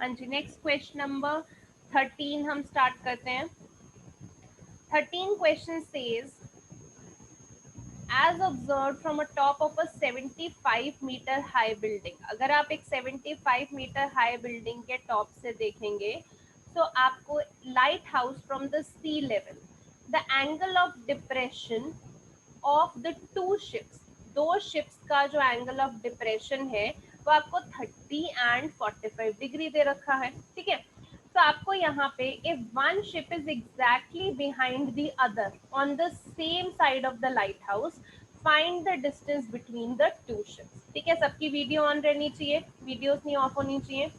हाँ जी, next question number 13 हम start करते हैं। 13 question says as observed from a top of a 75 metre high building. अगर आप एक 75 मीटर हाई बिल्डिंग के टॉप से देखेंगे तो आपको lighthouse from the sea level, the angle of depression of the two ships, दो शिप्स का जो एंगल ऑफ डिप्रेशन है वो आपको 30 एंड 45 डिग्री दे रखा है। ठीक है, तो आपको यहाँ पे if one ship is exactly behind the other on the same side of the light house, find the distance between the two ships. ठीक है, सबकी वीडियो ऑन रहनी चाहिए, वीडियोस नहीं ऑफ होनी चाहिए।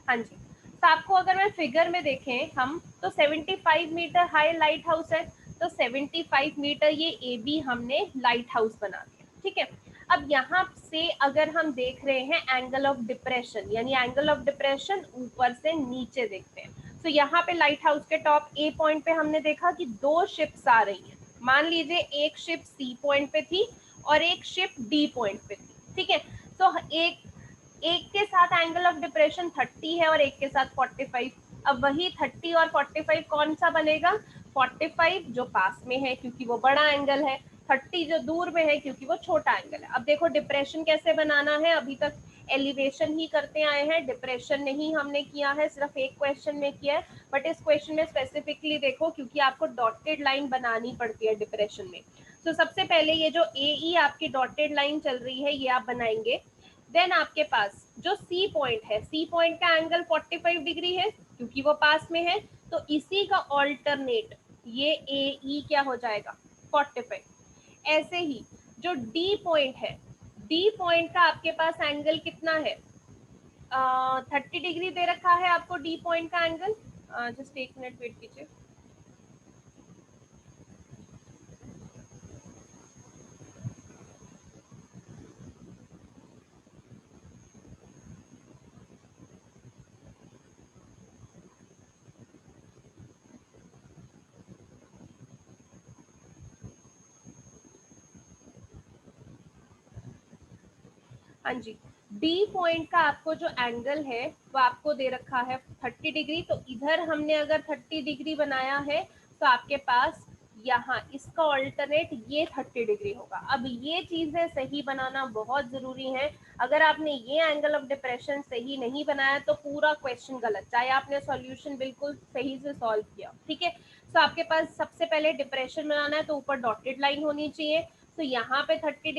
हाँ जी, तो आपको अगर मैं फिगर में देखें हम तो 75 मीटर हाई लाइट हाउस है, तो 75 मीटर ये ए बी हमने लाइट हाउस बना दिया। ठीक है, अब यहाँ से अगर हम देख रहे हैं एंगल ऑफ डिप्रेशन, यानी एंगल ऑफ डिप्रेशन ऊपर से नीचे देखते हैं, तो यहाँ पे लाइट हाउस के टॉप ए पॉइंट पे हमने देखा कि दो शिप्स आ रही हैं। मान लीजिए एक शिप सी पॉइंट पे थी और एक शिप डी पॉइंट पे थी। ठीक है, तो एक के साथ एंगल ऑफ डिप्रेशन 30 है और एक के साथ 45। अब वही 30 और 45 कौन सा बनेगा? 45 जो पास में है क्योंकि वो बड़ा एंगल है, 30 जो दूर में है क्योंकि वो छोटा एंगल है। अब देखो डिप्रेशन कैसे बनाना है, अभी तक एलिवेशन ही करते आए हैं, डिप्रेशन नहीं हमने किया है, सिर्फ एक क्वेश्चन में किया है। बट इस क्वेश्चन में स्पेसिफिकली देखो क्योंकि आपको डॉटेड लाइन बनानी पड़ती है डिप्रेशन में। तो सबसे पहले ये जो ए ई आपकी डॉटेड लाइन चल रही है ये आप बनाएंगे। देन आपके पास जो सी पॉइंट है, सी पॉइंट का एंगल 45 डिग्री है क्योंकि वो पास में है, तो इसी का ऑल्टरनेट ये ए ई क्या हो जाएगा? 45। ऐसे ही जो डी पॉइंट है, डी पॉइंट का आपके पास एंगल कितना है? 30 डिग्री दे रखा है आपको डी पॉइंट का एंगल। जस्ट एक मिनट वेट कीजिए। हाँ जी, डी पॉइंट का आपको जो एंगल है वो आपको दे रखा है 30 डिग्री, तो इधर हमने अगर 30 डिग्री बनाया है तो आपके पास यहाँ इसका ऑल्टरनेट ये 30 डिग्री होगा। अब ये चीजें सही बनाना बहुत जरूरी है। अगर आपने ये एंगल ऑफ डिप्रेशन सही नहीं बनाया तो पूरा क्वेश्चन गलत, चाहे आपने सॉल्यूशन बिल्कुल सही से सॉल्व किया। ठीक है, तो आपके पास सबसे पहले डिप्रेशन बनाना है तो ऊपर डॉटेड लाइन होनी चाहिए। तो यहाँ पे 30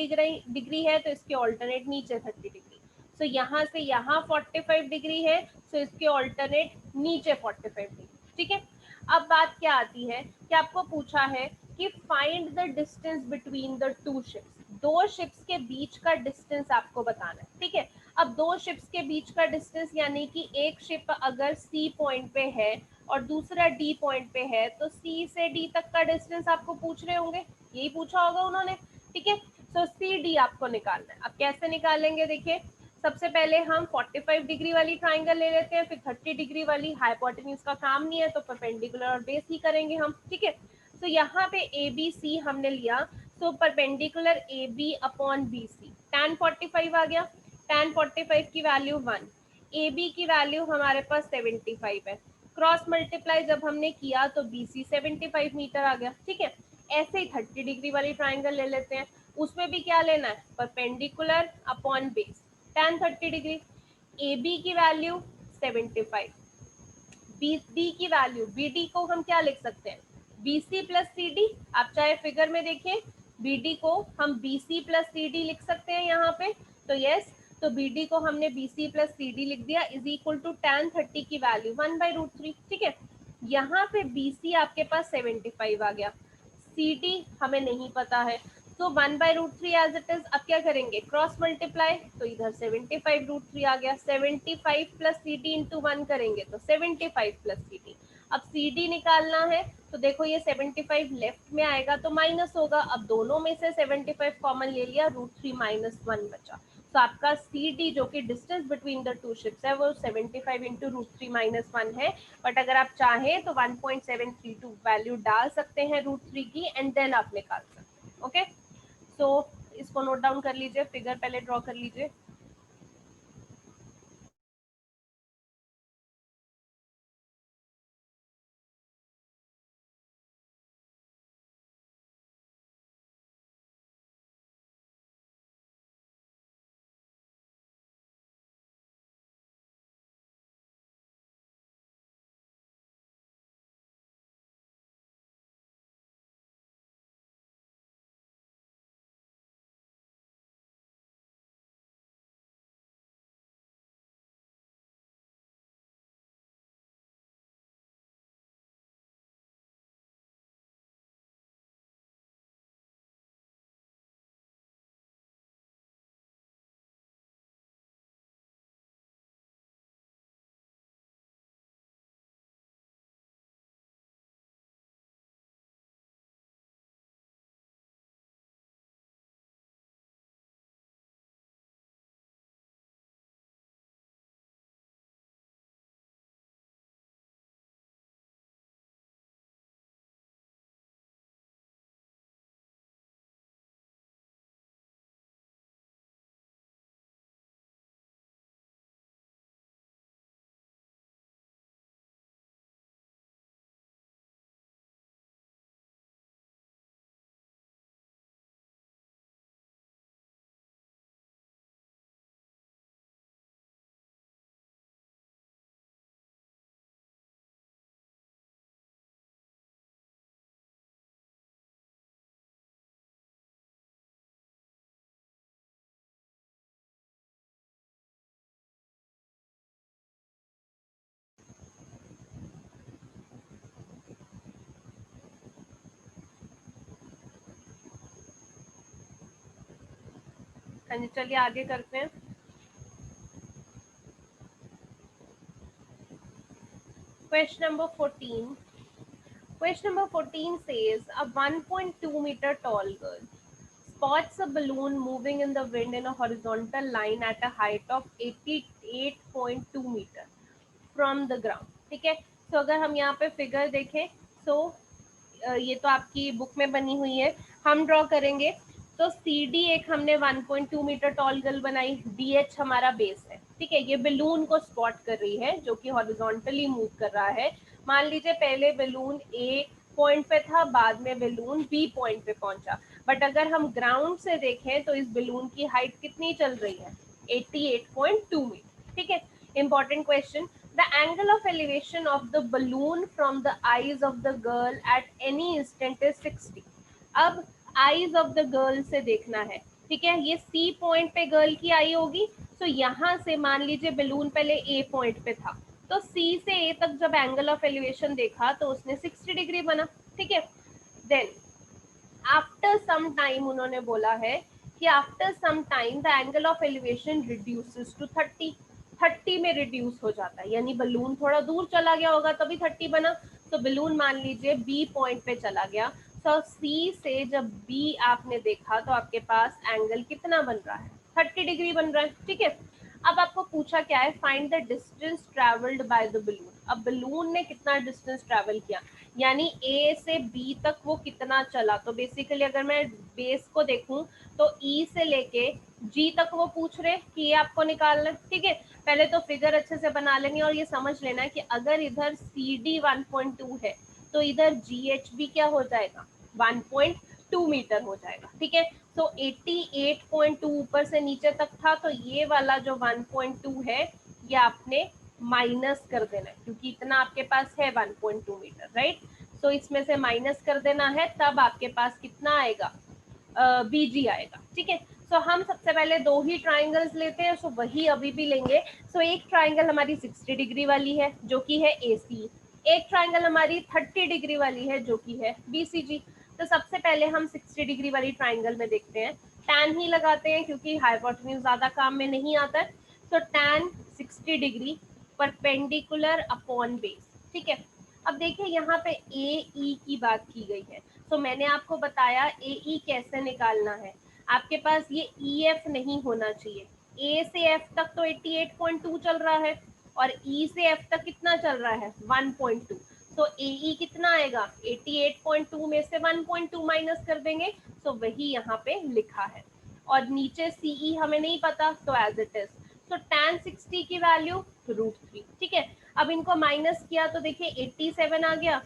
डिग्री है तो इसके ऑल्टरनेट नीचे 30 डिग्री। तो यहाँ से यहाँ 45 डिग्री है तो इसके ऑल्टरनेट नीचे 45 डिग्री। ठीक है, अब बात क्या आती है कि आपको पूछा है कि find the distance between the two ships, दो शिप्स के बीच का डिस्टेंस आपको बताना है। ठीक है, अब दो शिप्स के बीच का डिस्टेंस यानी कि एक शिप अगर सी पॉइंट पे है और दूसरा डी पॉइंट पे है तो सी से डी तक का डिस्टेंस आपको पूछ रहे होंगे, यही पूछा होगा उन्होंने। ठीक है, सो सी डी आपको निकालना है। अब कैसे निकालेंगे? देखिए, सबसे पहले हम 45 डिग्री वाली ट्राइंगल ले लेते हैं, फिर 30 डिग्री वाली। हाइपोटेन्यूज का काम नहीं है तो परपेंडिकुलर और बेस ही करेंगे हम। ठीक है, तो यहाँ पे ए बी सी हमने लिया, तो perpendicular A B upon B C, tan 45 आ गया। tan 45 की वैल्यू 1, ए बी की वैल्यू हमारे पास 75 है। क्रॉस मल्टीप्लाई जब हमने किया तो बी सी 75 मीटर आ गया। ठीक है, ऐसे ही 30 डिग्री वाली ट्राइंगल ले लेते हैं, उसमें भी क्या लेना है? Perpendicular upon base, tan 30 degree. A B की वैल्यू 75, बी डी की वैल्यू, बी डी को हम क्या लिख सकते हैं? B C plus C D. आप चाहे फिगर में देखें, बी डी को हम B C plus C D लिख सकते हैं यहाँ पे। तो यस, तो बी डी को हमने B C plus C D लिख दिया, इज इक्वल टू tan 30 की वैल्यू 1/√3। ठीक है, यहाँ पे बी सी आपके पास 75 आ गया, सी डी हमें नहीं पता है, तो 1/√3 एज इट इज। अब क्या करेंगे? क्रॉस मल्टीप्लाई, तो इधर 75√3 आ गया। 75 प्लस सी डी इंटू 1 करेंगे तो 75 प्लस सी डी। अब सी डी निकालना है तो देखो ये 75 लेफ्ट में आएगा तो माइनस होगा। अब दोनों में से 75 कॉमन ले लिया, √3 माइनस 1 बचा। तो आपका सी डी जो कि distance between the two ships है वो 75 इंटू √3 माइनस 1 है। बट अगर आप चाहें तो 1.732 वैल्यू डाल सकते हैं √3 की एंड देन आप निकाल सकते हैं। ओके, सो इसको नोट डाउन कर लीजिए, फिगर पहले ड्रॉ कर लीजिए। हाँ जी, चलिए आगे करते हैं। Question number 14। Question number 14 says a 1.2 meter tall girl spots a balloon moving in the wind in a horizontal line at a height of 88.2 meter from the ground। ठीक है, तो अगर हम यहाँ पे फिगर देखें तो ये तो आपकी बुक में बनी हुई है, हम ड्रॉ करेंगे। तो सी डी एक हमने 1.2 मीटर टॉल गर्ल बनाई, डी एच हमारा बेस है। ठीक है, ये बलून को स्पॉट कर रही है जो कि हॉरिजॉन्टली मूव कर रहा है। मान लीजिए पहले बलून ए पॉइंट पे था, बाद में बलून बी पॉइंट पे पहुंचा। बट अगर हम ग्राउंड से देखें तो इस बलून की हाइट कितनी चल रही है, 88.2 मीटर। ठीक है, important question. The angle of elevation of the balloon from the eyes of the girl at any instant is 60। अब eyes of the girl से देखना है। ठीक है, ये C पॉइंट पे गर्ल की आई होगी, तो यहाँ से मान लीजिए बलून पहले A पॉइंट पे था, तो C से A तक जब एंगल ऑफ एलिवेशन देखा तो उसने 60 डिग्री बना। ठीक है, देन आफ्टर सम टाइम उन्होंने बोला है कि after some time the angle of elevation reduces to 30 में रिड्यूस हो जाता है, यानी बलून थोड़ा दूर चला गया होगा तभी 30 बना। तो बलून मान लीजिए बी पॉइंट पे चला गया, तो सी से जब बी आपने देखा तो आपके पास एंगल कितना बन रहा है, 30 डिग्री बन रहा है। ठीक है, अब आपको पूछा क्या है, find the distance travelled by the balloon. अब बलून ने कितना डिस्टेंस ट्रेवल किया, यानी ए से बी तक वो कितना चला। तो बेसिकली अगर मैं बेस को देखूं तो ई से लेके जी तक वो पूछ रहे कि ये आपको निकालना है। ठीक है, पहले तो फिगर अच्छे से बना लेंगे और ये समझ लेना है कि अगर इधर सी डी 1.2 है तो इधर जी एच भी क्या हो जाएगा, 1.2 मीटर हो जाएगा। ठीक है, तो 88.2 ऊपर से नीचे तक था, तो ये वाला जो 1.2 है ये आपने माइनस कर देना है, क्योंकि इतना आपके पास है 1.2 मीटर, राइट। तो इसमें से माइनस कर देना है, तब आपके पास कितना आएगा, बीजी आएगा। ठीक है, सो हम सबसे पहले दो ही ट्राइंगल्स लेते हैं, सो वही अभी भी लेंगे। सो एक ट्राइंगल हमारी 60 डिग्री वाली है जो कि है ए सी, एक ट्राइंगल हमारी 30 डिग्री वाली है जो कि है बी सी जी। तो सबसे पहले हम 60 डिग्री वाली ट्राइंगल में देखते हैं, टैन ही लगाते हैं क्योंकि हाइपोटेन्यूज ज्यादा काम में नहीं आता है। तो tan 60 degree perpendicular upon base. ठीक है, अब देखिए यहाँ पे ए ई की बात की गई है, तो मैंने आपको बताया ए ई कैसे निकालना है। आपके पास ये ई एफ नहीं होना चाहिए, ए से एफ तक तो 88.2 चल रहा है और ई से एफ तक कितना चल रहा है, 1.2। तो ए ई कितना आएगा, 88.2 में से 1.2 माइनस कर देंगे, तो वही यहाँ पे लिखा है। और नीचे सीई हमें नहीं पता, तो एज इट इज। तो tan 60 की वैल्यू √3। ठीक है, अब इनको माइनस किया तो देखिए 87 आ गया,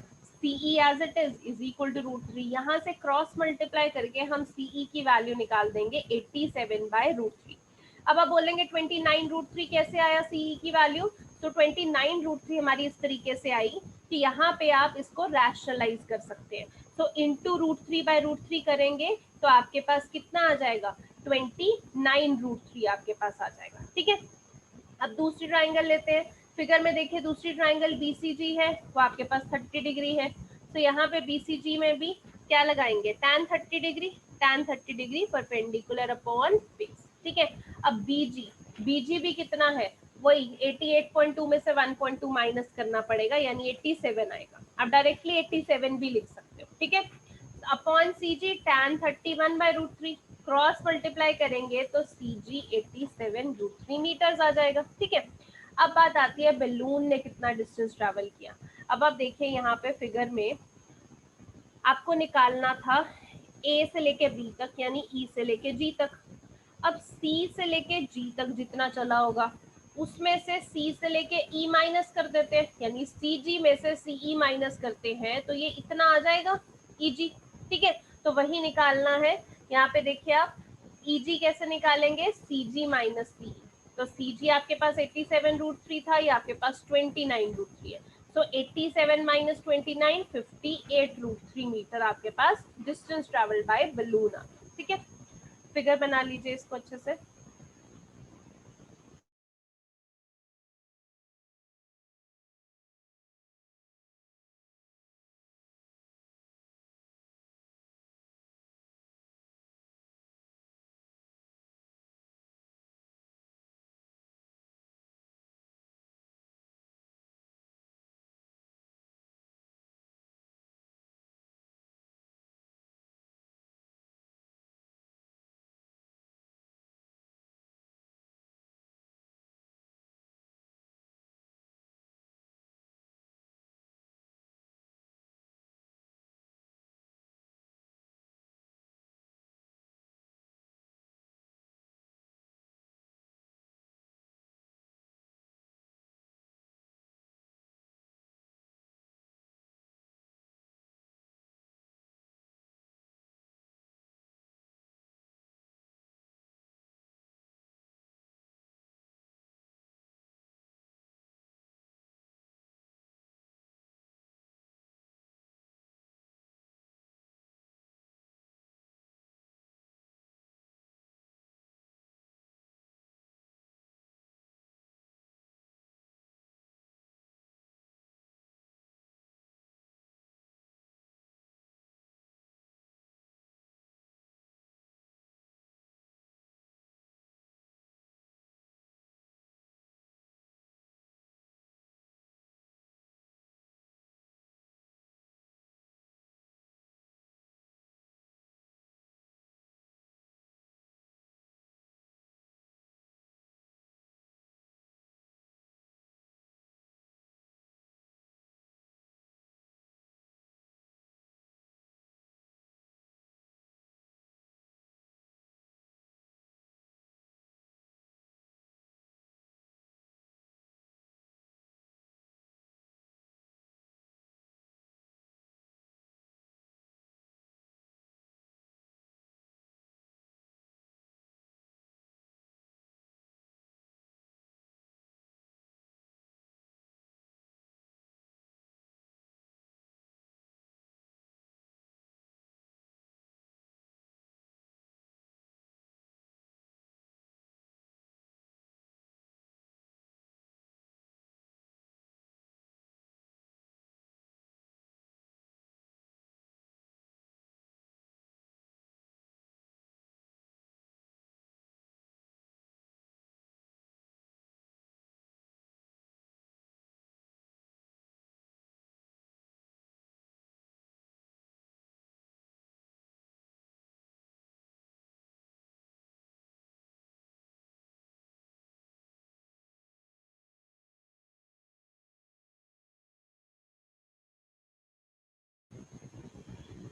C E as it is equal to √3। यहाँ से क्रॉस मल्टीप्लाई करके हम सीई की वैल्यू निकाल देंगे 87/√3। अब आप बोलेंगे 29√3 कैसे आया सीई की वैल्यू, तो 29√3 हमारी इस तरीके से आई कि यहाँ पे आप इसको रैशनलाइज कर सकते हैं। तो इंटू √3/√3 करेंगे तो आपके पास कितना आ जाएगा, 29√3 आपके पास आ जाएगा। ठीक है, अब दूसरी ट्राइंगल लेते हैं। फिगर में देखिए दूसरी ट्राइंगल बीसीजी है, वो आपके पास 30 डिग्री है। तो यहाँ पे बीसीजी में भी क्या लगाएंगे, tan 30 degree, tan 30 degree perpendicular upon base. ठीक है, अब बीजी, बीजी भी कितना है, वही 88.2 में से 1.2 माइनस करना पड़ेगा, यानी 87 आएगा। आप डायरेक्टली 87 भी लिख सकते हो। ठीक है, अपॉन सी जी tan 31/√3, क्रॉस मल्टीप्लाई करेंगे तो सी जी 87√3 मीटर्स आ जाएगा। ठीक है, अब बात आती है बलून ने कितना डिस्टेंस ट्रेवल किया। अब आप देखिए यहाँ पे फिगर में आपको निकालना था ए से लेके बी तक, यानी ई से लेके जी तक। अब सी से लेके जी तक जितना चला होगा उसमें से सी से लेके ई माइनस कर देते हैं, यानी सी जी में से सी ई माइनस करते हैं तो ये इतना आ जाएगा ई जी। ठीक है, तो वही निकालना है। यहाँ पे देखिए आप ई जी कैसे निकालेंगे, सी जी माइनस सी। तो सी जी आपके पास 87√3 था, ये आपके पास 29√3 है। तो 87 माइनस 29, 58√3 मीटर आपके पास डिस्टेंस ट्रेवल बाय बलून आ गया। ठीक है, फिगर बना लीजिए इसको अच्छे से।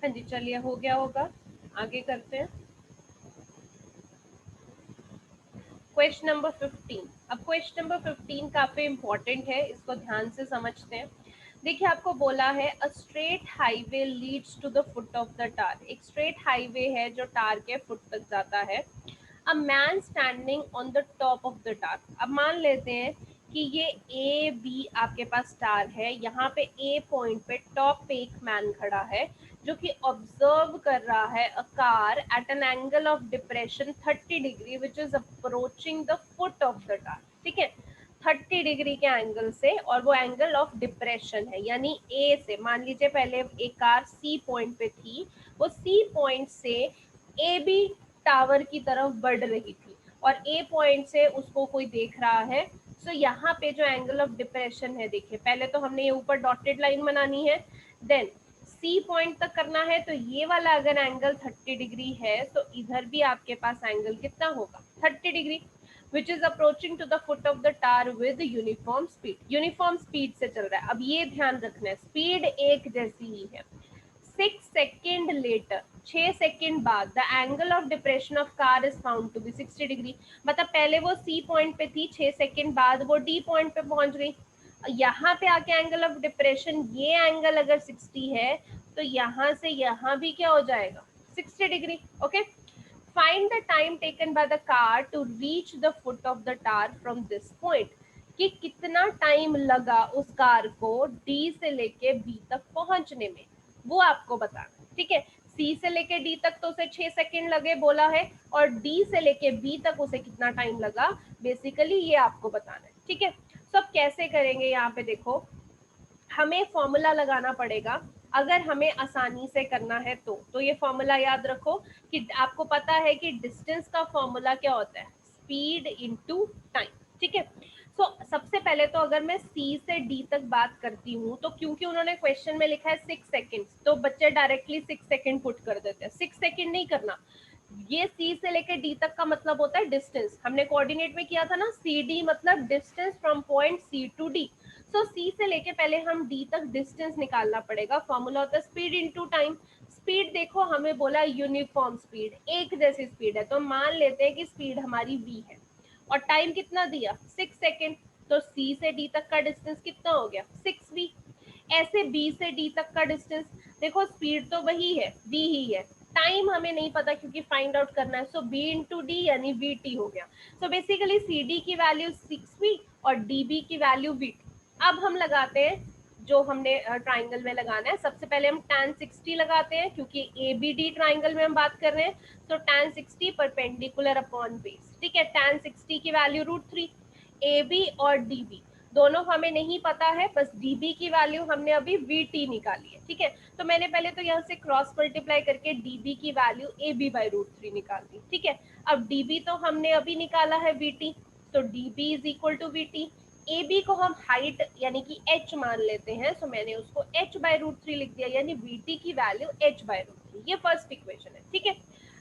हाँ जी, चलिए हो गया होगा, आगे करते हैं। Question number 15। अब क्वेश्चन नंबर 15 काफी इंपॉर्टेंट है, इसको ध्यान से समझते हैं। देखिए आपको बोला है a straight highway leads to the foot of the tower. एक स्ट्रेट हाईवे है जो टार के फुट तक जाता है। A man standing on the top of the tower. अब मान लेते हैं कि ये ए बी आपके पास टार है, यहाँ पे ए पॉइंट पे टॉप पे एक मैन खड़ा है जो कि ऑब्जर्व कर रहा है a car eight an angle of depression 30 degree which is approaching the foot of the car. ठीक है, 30 डिग्री के एंगल से, और वो एंगल ऑफ डिप्रेशन है, यानी ए से मान लीजिए पहले एक कार सी पॉइंट पे थी, वो सी पॉइंट से ए बी टावर की तरफ बढ़ रही थी और ए पॉइंट से उसको कोई देख रहा है। सो यहाँ पे जो एंगल ऑफ डिप्रेशन है, देखिए पहले तो हमने ये ऊपर डॉटेड लाइन बनानी है, देन सी पॉइंट तक करना है। तो ये वाला अगर एंगल 30 डिग्री है तो इधर भी आपके पास एंगल कितना होगा, 30 degree, which is approaching to the foot of the tower with uniform speed. Uniform speed से चल रहा है। अब ये ध्यान रखना है, स्पीड एक जैसी ही है। 6 सेकेंड लेटर, 6 सेकेंड बाद the angle of depression of car is found to be 60 degree. मतलब पहले वो सी पॉइंट पे थी, 6 सेकेंड बाद वो डी पॉइंट पे पहुंच गई। यहाँ पे आके एंगल ऑफ डिप्रेशन, ये एंगल अगर 60 है तो यहाँ से यहाँ भी क्या हो जाएगा, 60 degree. Okay, find the time taken by the car to reach the foot of the tower from this point. कि कितना टाइम लगा उस कार को डी से लेके बी तक पहुंचने में, वो आपको बताना। ठीक है, सी से लेके डी तक तो उसे 6 सेकेंड लगे बोला है, और डी से लेके बी तक उसे कितना टाइम लगा, बेसिकली ये आपको बताना है। ठीक है, तो अब कैसे करेंगे, यहाँ पे देखो हमें फॉर्मूला लगाना पड़ेगा अगर हमें आसानी से करना है तो ये फॉर्मूला याद रखो कि आपको पता है कि डिस्टेंस का फॉर्मूला क्या होता है, स्पीड इनटू टाइम। ठीक है, सो सबसे पहले तो अगर मैं सी से डी तक बात करती हूँ तो क्योंकि उन्होंने क्वेश्चन में लिखा है 6 सेकेंड, तो बच्चे डायरेक्टली 6 सेकेंड पुट कर देते हैं। 6 सेकेंड नहीं करना, ये सी से लेकर डी तक का मतलब होता है डिस्टेंस। हमने कोऑर्डिनेट में किया था ना, सी डी मतलब distance from point c to d. So c से लेके पहले हम डी तक डिस्टेंस निकालना पड़ेगा। फॉर्मूला होता है स्पीड इनटू टाइम। स्पीड देखो हमें बोला यूनिफॉर्म स्पीड, एक जैसी स्पीड है, तो मान लेते हैं कि स्पीड हमारी v है और टाइम कितना दिया 6 सेकेंड। तो c से d तक का डिस्टेंस कितना हो गया 6v। ऐसे b से d तक का डिस्टेंस, देखो स्पीड तो वही है, v ही है, टाइम हमें नहीं पता क्योंकि फाइंड आउट करना है। सो b इंटू डी यानी vt हो गया। सो बेसिकली cd की वैल्यू 6v और db की वैल्यू vt। अब हम लगाते हैं जो हमने ट्राइंगल में लगाना है। सबसे पहले हम tan 60 लगाते हैं क्योंकि ए बी डी ट्राइंगल में हम बात कर रहे हैं, तो tan 60 परपेंडिकुलर अपॉन बेस। ठीक है, tan 60 की वैल्यू √3। ए बी और डी बी दोनों हमें नहीं पता है, बस डी बी की वैल्यू हमने अभी वी टी निकाली है। ठीक है, तो मैंने पहले तो यहाँ से क्रॉस मल्टीप्लाई करके डी बी की वैल्यू ए बी बाई √3 निकाल दी। ठीक है, अब डी बी तो हमने अभी निकाला है वी टी, तो D B is equal to V T. A B को हम हाइट यानी कि h मान लेते हैं, सो मैंने उसको h बाई √3 लिख दिया, यानी वी टी की वैल्यू h बाई √3। ये फर्स्ट इक्वेशन है। ठीक है,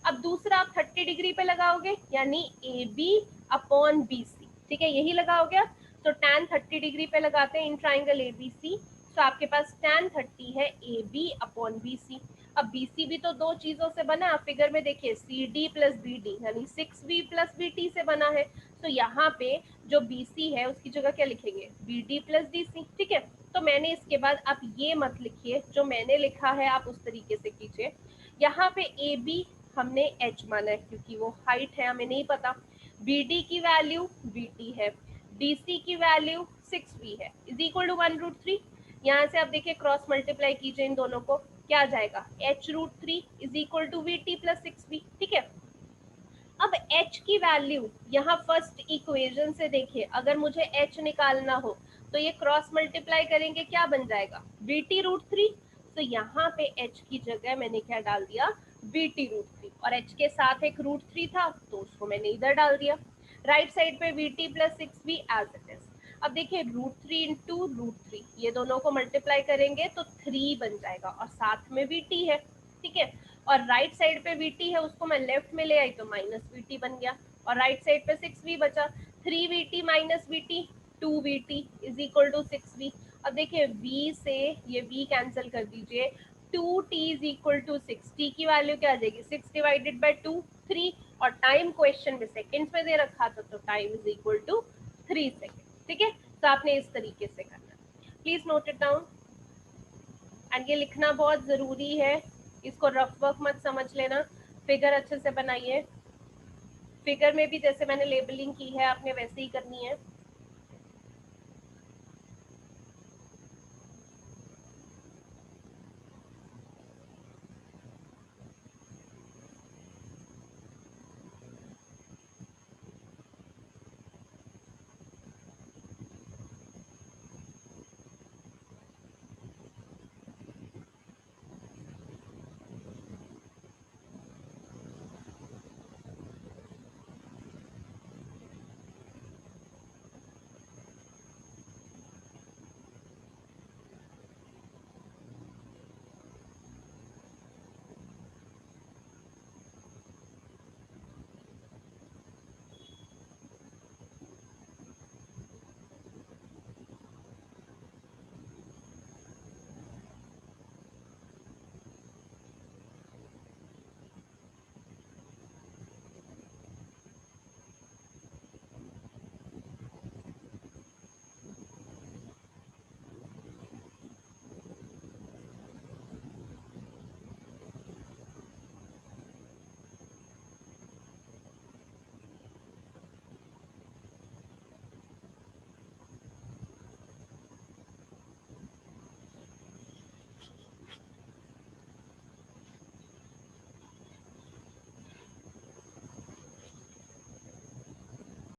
अब दूसरा आप 30 डिग्री पे लगाओगे यानी A B upon B C. ठीक है, यही लगाओगे आप, तो tan 30 डिग्री पे लगाते हैं in triangle A B C. तो आपके पास tan 30 है A B upon B C. अब बी सी भी तो दो चीजों से बना, आप फिगर में देखिए C D plus B D यानी 6v प्लस बी टी से बना है। तो यहाँ पे जो बी सी है उसकी जगह क्या लिखेंगे, B D plus D C. ठीक है, तो मैंने इसके बाद आप ये मत लिखिए, जो मैंने लिखा है आप उस तरीके से कीजिए। यहाँ पे ए बी हमने h माना है क्योंकि वो हाइट है, हमें नहीं पता। बी डी की वैल्यू बी टी है, डी सी की वैल्यू 6v है, इज इक्वल टू 1√3। यहाँ से आप देखिए क्रॉस मल्टीप्लाई कीजिए इन दोनों को, क्या आ जाएगा h√3 is equal to V T plus 6v। ठीक है, अब h की वैल्यू यहाँ फर्स्ट इक्वेशन से देखिए, अगर मुझे h निकालना हो तो ये क्रॉस मल्टीप्लाई करेंगे, क्या बन जाएगा vt√3। तो यहाँ पे h की जगह मैंने क्या डाल दिया vt√3, और h के साथ एक √3 था तो उसको मैंने इधर डाल दिया। राइट साइड पे vt plus 6v as it is. अब देखिए √3 इंटू √3, ये दोनों को मल्टीप्लाई करेंगे तो 3 बन जाएगा और साथ में vt है। ठीक है, और राइट साइड पे vt है उसको मैं लेफ्ट में ले आई तो माइनस vt बन गया, और राइट साइड पे 6v बचा, 3vt minus vt 2vt is equal to 6v। अब देखिए v से ये v कैंसिल कर दीजिए, 2t is equal to 6, t की वैल्यू क्या आ जाएगी 6 डिवाइडेड बाय 2 3, और टाइम क्वेश्चन में सेकंड्स में दे रखा था तो time is equal to 3 second. ठीक है, तो आपने इस तरीके से करना, please note it down. And ये लिखना बहुत जरूरी है, इसको रफ वर्क मत समझ लेना, फिगर अच्छे से बनाइए। फिगर में भी जैसे मैंने लेबलिंग की है आपने वैसे ही करनी है।